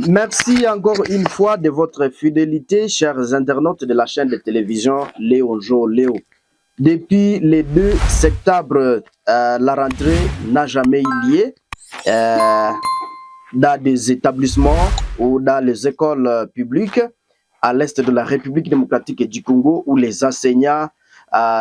Merci encore une fois de votre fidélité, chers internautes de la chaîne de télévision Léo Jo Léo. Depuis le 2 septembre, la rentrée n'a jamais eu lieu dans des établissements ou dans les écoles publiques à l'est de la République démocratique du Congo, où les enseignants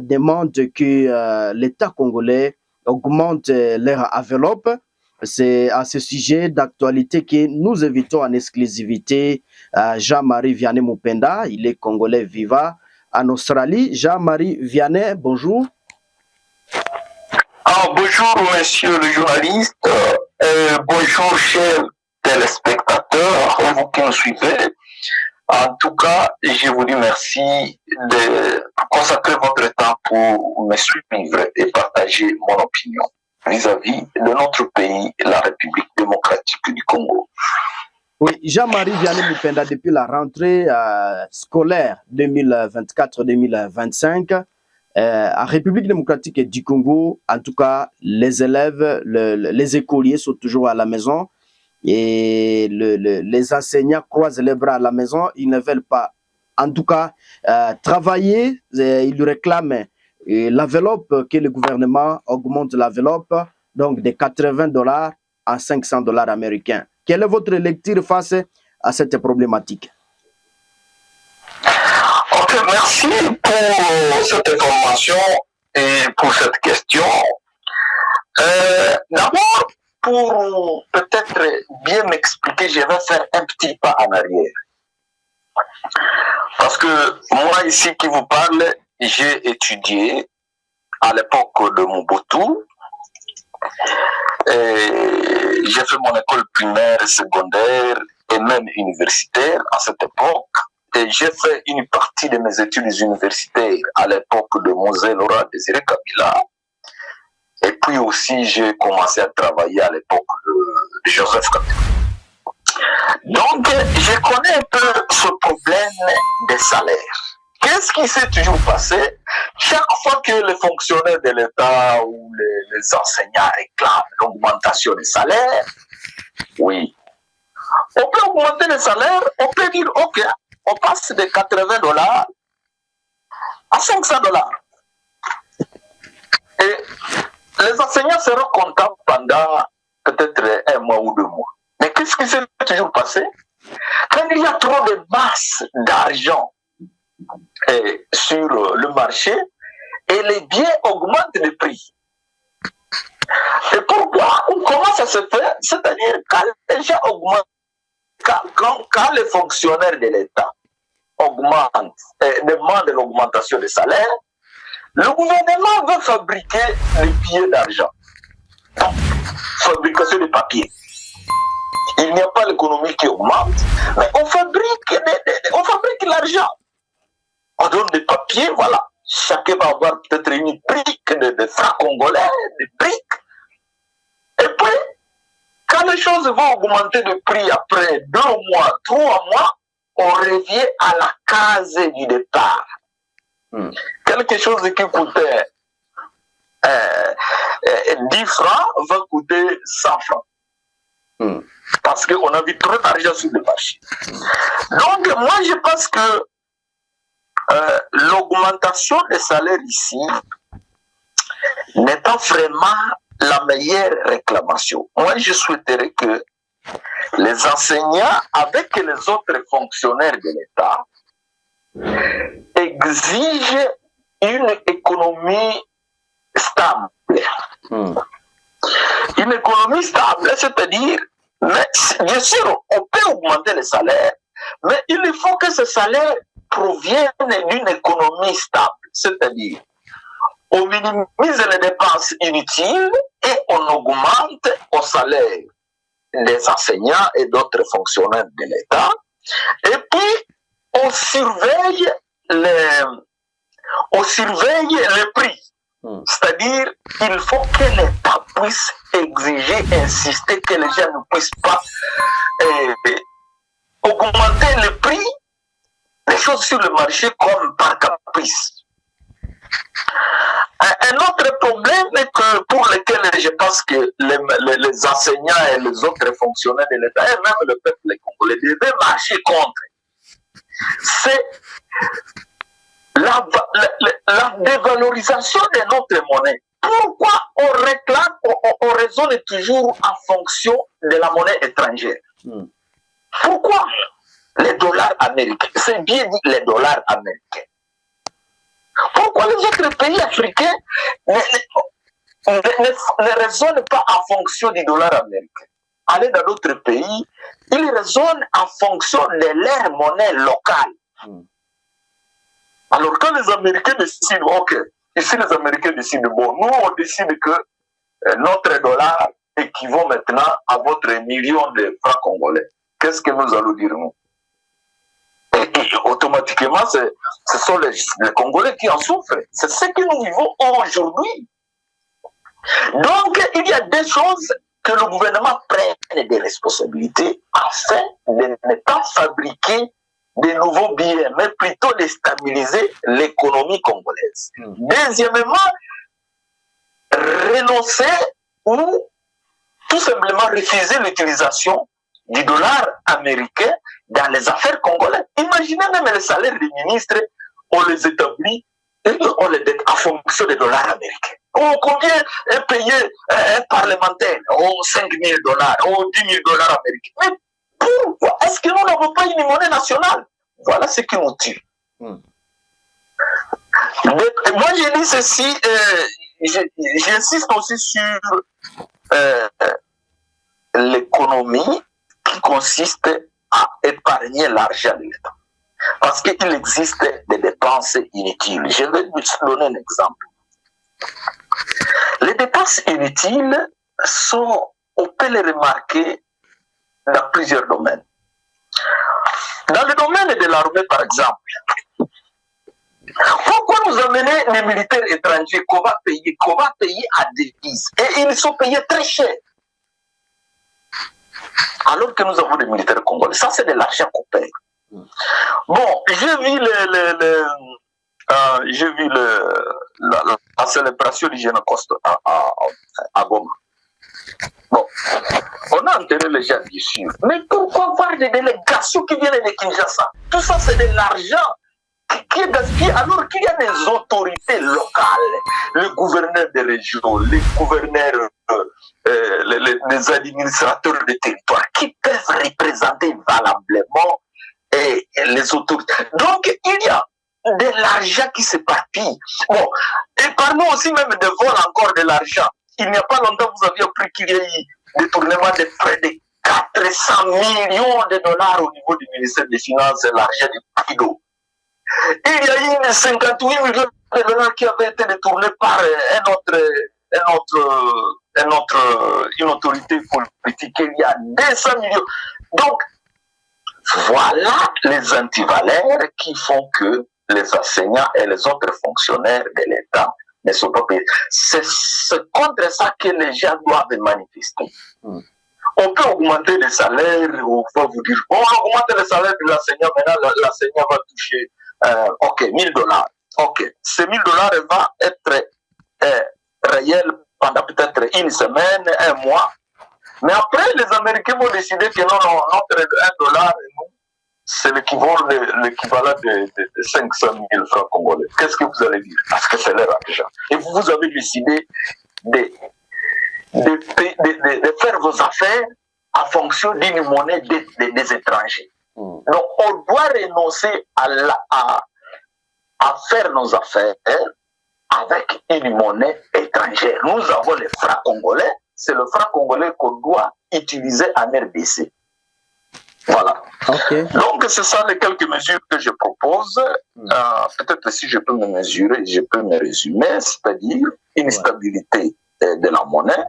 demandent que l'État congolais augmente leur enveloppe. C'est à ce sujet d'actualité que nous invitons en exclusivité Jean-Marie Vianney Mupenda. Il est congolais vivant en Australie. Jean-Marie Vianney, bonjour. Bonjour, monsieur le journaliste. Bonjour, chers téléspectateurs, vous qui nous suivez. En tout cas, je vous dis merci de consacrer votre temps pour me suivre et partager mon opinion vis-à-vis de notre pays, la République démocratique du Congo. Oui, Jean-Marie Vianney Mupenda, depuis la rentrée scolaire 2024-2025, en République démocratique du Congo, en tout cas, les élèves, les écoliers sont toujours à la maison et les enseignants croisent les bras à la maison. Ils ne veulent pas, en tout cas, travailler. Ils réclament l'enveloppe, que le gouvernement augmente l'enveloppe, donc de $80 à $500 américains. Quelle est votre lecture face à cette problématique? Ok, merci pour cette information et pour cette question. D'abord, pour peut-être bien m'expliquer, je vais faire un petit pas en arrière. Parce que moi ici qui vous parle, j'ai étudié à l'époque de Mobutu. J'ai fait mon école primaire, secondaire et même universitaire à cette époque. Et j'ai fait une partie de mes études universitaires à l'époque de Mosè Laurent Désiré Kabila. Et puis aussi, j'ai commencé à travailler à l'époque de Joseph Kabila. Donc, je connais un peu ce problème des salaires. Qu'est-ce qui s'est toujours passé? Chaque fois que les fonctionnaires de l'État ou les enseignants réclament l'augmentation des salaires, oui, on peut augmenter les salaires, on peut dire, ok, on passe de $80 à $500. Et les enseignants seront contents pendant peut-être un mois ou 2 mois. Mais qu'est-ce qui s'est toujours passé? Quand il y a trop de masse d'argent sur le marché, et les biens augmentent de prix. Et pourquoi? Comment ça se fait? C'est-à-dire quand les gens augmentent, quand les fonctionnaires de l'État augmentent, demandent l'augmentation des salaires, le gouvernement veut fabriquer des billets d'argent. Fabrication de papier. Il n'y a pas l'économie qui augmente, mais on fabrique l'argent. On donne des papiers, voilà. Chacun va avoir peut-être une brique de francs congolais, des briques. Et puis, quand les choses vont augmenter de prix après 2 mois, 3 mois, on revient à la case du départ. Quelque chose qui coûtait 10 francs va coûter 100 francs. Parce qu'on a vu trop d'argent sur le marché. Donc, moi, je pense que l'augmentation des salaires ici n'est pas vraiment la meilleure réclamation. Moi, je souhaiterais que les enseignants, avec les autres fonctionnaires de l'État, exigent une économie stable. Une économie stable, c'est-à-dire, bien sûr, on peut augmenter les salaires, mais il faut que ces salaires proviennent d'une économie stable, c'est-à-dire, on minimise les dépenses inutiles et on augmente au salaire des enseignants et d'autres fonctionnaires de l'État, et puis on surveille les prix. C'est-à-dire, il faut que l'État puisse exiger, insister que les gens ne puissent pas augmenter le prix des choses sur le marché comme par caprice. Un autre problème est que pour lequel je pense que les enseignants et les autres fonctionnaires de l'État et même le peuple congolais congolais devait marcher contre, c'est la dévalorisation de notre monnaie. Pourquoi on réclame, on raisonne toujours en fonction de la monnaie étrangère? Pourquoi les dollars américains? C'est bien dit, les dollars américains. Pourquoi les autres pays africains ne raisonnent pas en fonction du dollar américain? Aller dans d'autres pays, ils raisonnent en fonction de leur monnaie locale. Alors quand les Américains décident, ok, ici les Américains décident, bon, nous on décide que notre dollar équivaut maintenant à votre million de francs congolais. Qu'est-ce que nous allons dire nous? Et automatiquement, ce sont les Congolais qui en souffrent. C'est ce que nous vivons aujourd'hui. Donc, il y a des choses que le gouvernement prenne des responsabilités afin de ne pas fabriquer de nouveaux billets, mais plutôt de stabiliser l'économie congolaise. Deuxièmement, renoncer ou tout simplement refuser l'utilisation du dollar américain dans les affaires congolaises. Imaginez même les salaires des ministres, on les établit et on les donne en fonction des dollars américains. Combien est payé un parlementaire? 5 000 dollars, 10 000 dollars américains. Mais pourquoi est-ce que nous n'avons pas une monnaie nationale? Voilà ce qui nous tue. Moi, je dis ceci, j'insiste aussi sur l'économie qui consiste à épargner l'argent de l'État. Parce qu'il existe des dépenses inutiles. Je vais vous donner un exemple. Les dépenses inutiles sont, on peut les remarquer dans plusieurs domaines. Dans le domaine de l'armée, par exemple, pourquoi nous amener les militaires étrangers qu'on va payer à devise? Et ils sont payés très cher. Alors que nous avons des militaires congolais. Ça, c'est de l'argent qu'on paye. Bon, j'ai vu la célébration du Génocoste à Goma. Bon, on a enterré les gens, bien sûr. Mais pourquoi avoir des délégations qui viennent de Kinshasa? Tout ça, c'est de l'argent qui est gaspillé alors qu'il y a des autorités locales, le gouverneur des régions, les gouverneurs, les administrateurs de territoire qui peuvent représenter valablement les autorités. Donc, il y a de l'argent qui s'éparpille. Bon, et parlons aussi même de vol encore de l'argent. Il n'y a pas longtemps, vous aviez appris qu'il y a eu des détournements de près de 400 millions de dollars au niveau du ministère des Finances et l'argent du Pido. Il y a eu 58 millions de dollars qui avaient été détournés par une autorité politique. Il y a 200 millions. Donc, voilà les antivaleurs qui font que les enseignants et les autres fonctionnaires de l'État ne sont pas payés. C'est contre ça que les gens doivent manifester. On peut augmenter les salaires, on va vous dire, on augmente les salaires de l'enseignant, maintenant l'enseignant va toucher 1000 dollars. Ok, ces 1000 dollars vont être réels pendant peut-être une semaine, un mois. Mais après, les Américains vont décider que non, notre 1 dollar, c'est l'équivalent de 500 000 francs congolais. Qu'est-ce que vous allez dire? Parce que c'est leur argent. Et vous avez décidé de faire vos affaires en fonction d'une monnaie des étrangers. Donc, on doit renoncer à faire nos affaires avec une monnaie étrangère. Nous avons les francs congolais. C'est le franc congolais qu'on doit utiliser en RDC. Voilà. Okay. Donc, ce sont les quelques mesures que je propose. Peut-être si je peux me mesurer, je peux me résumer, c'est-à-dire une stabilité de la monnaie,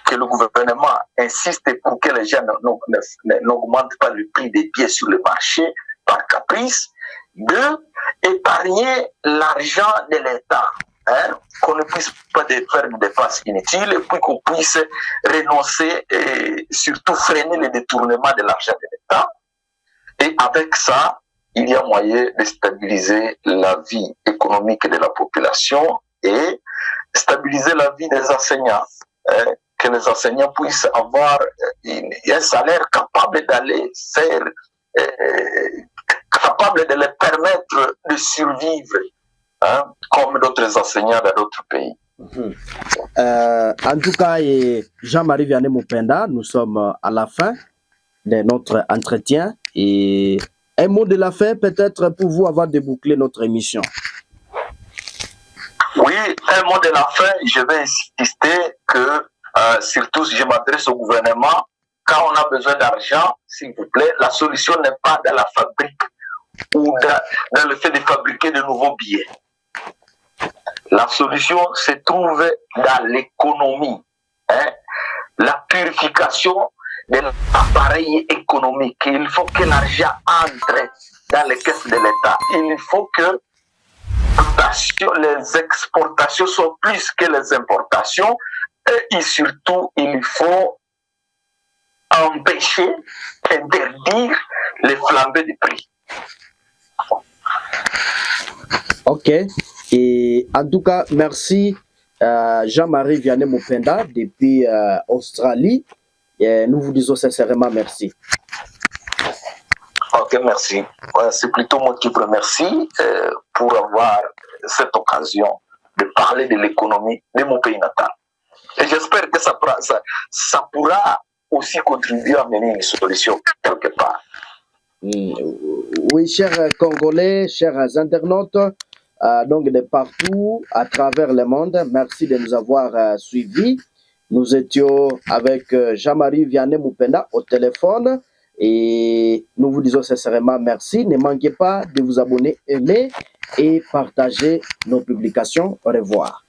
que le gouvernement insiste pour que les gens n'augmentent pas le prix des billets sur le marché par caprice. 2, épargner l'argent de l'État. Qu'on ne puisse pas faire des dépenses inutiles et puis qu'on puisse renoncer et surtout freiner le détournement de l'argent de l'État. Et avec ça, il y a moyen de stabiliser la vie économique de la population et stabiliser la vie des enseignants. que les enseignants puissent avoir un salaire capable d'aller faire, capable de les permettre de survivre, hein, comme d'autres enseignants dans d'autres pays. En tout cas, Jean-Marie Vianney Mupenda, nous sommes à la fin de notre entretien et un mot de la fin peut-être pour vous avant de boucler notre émission. Oui, un mot de la fin, je vais insister que surtout si je m'adresse au gouvernement, quand on a besoin d'argent, s'il vous plaît, la solution n'est pas dans la fabrique ou dans le fait de fabriquer de nouveaux billets. La solution se trouve dans l'économie, hein? La purification de l'appareil économique. Il faut que l'argent entre dans les caisses de l'État. Il faut que les exportations soient plus que les importations et surtout, il faut empêcher, interdire les flambées de prix. Ok. Et en tout cas, merci Jean-Marie Vianney Mupenda depuis Australie. Et nous vous disons sincèrement merci. Ok, merci. C'est plutôt moi qui vous remercie pour avoir cette occasion de parler de l'économie de mon pays natal. Et j'espère que ça pourra aussi contribuer à mener une solution quelque part. Oui, chers Congolais, chers internautes, donc de partout à travers le monde, merci de nous avoir suivis. Nous étions avec Jean-Marie Vianney Mupenda au téléphone et nous vous disons sincèrement merci. Ne manquez pas de vous abonner, aimer et partager nos publications. Au revoir.